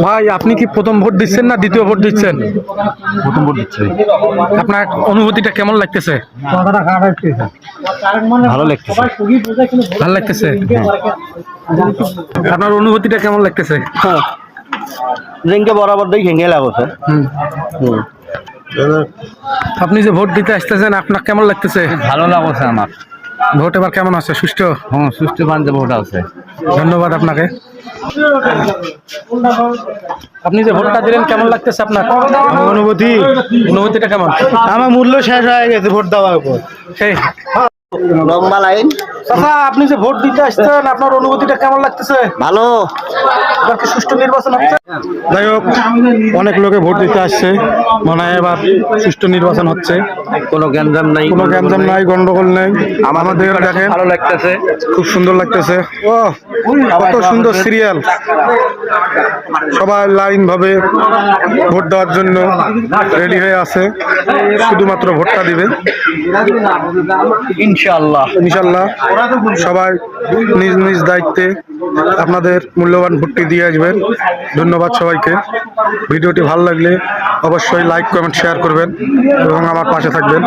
ভাই আপনি কি প্রথম ভোট দিচ্ছেন না দ্বিতীয় ভোট দিচ্ছেন? প্রথম ভোট দিচ্ছি। আপনার অনুভূতিটা কেমন লাগতেছে? ভালো লাগতেছে। ভালো লাগতেছে। আপনার অনুভূতিটা কেমন লাগতেছে? রেঙ্গে বরাবর দেখি হেঙ্গে লাগছে। আপনি যে ভোট দিতে আসতেছেন আপনার কেমন লাগতেছে? ভালো লাগছে আমার। ভোট এবার কেমন আছে? সুষ্ঠু? হ্যাঁ, সুষ্ঠু বান্ধে ভোট আছে। ধন্যবাদ আপনাকে। আপনি যে ভোটটা দিলেন কেমন লাগতেছে আপনার? অনুভূতিটা কেমন? আমার মূল্য শেষ হয়ে গেছে ভোট দেওয়ার পর। সেই লম্বা লাইন। চাচা আপনি যে ভোট দিতে আসছেন আপনার অনুভূতিটা কেমন লাগতেছে? ভালো। এবার কি সুষ্ঠু নির্বাচন হচ্ছে? যাই হোক, অনেক লোকে ভোট দিতে আসছে, মনে হয় এবার সুষ্ঠু নির্বাচন হচ্ছে। কোনো গ্যাঞ্জাম নাই, কোনো গ্যাঞ্জাম নাই, গন্ডগোল নেই। আমাদের দেখেন ভালো লাগতেছে, খুব সুন্দর লাগতেছে। ও কত সুন্দর সিরিয়াল, সবাই লাইন ভাবে ভোট দেওয়ার জন্য রেডি হয়ে আছে, শুধুমাত্র ভোটটা দিবে। ইনশাআল্লাহ ইনশাল্লাহ সবাই নিজ নিজ দায়িত্বে আপনাদের মূল্যবান ভোটটি দিয়ে আসবেন। ধন্যবাদ সবাইকে। ভিডিওটি ভালো লাগলে অবশ্যই লাইক কমেন্ট শেয়ার করবেন এবং আমার পাশে থাকবেন।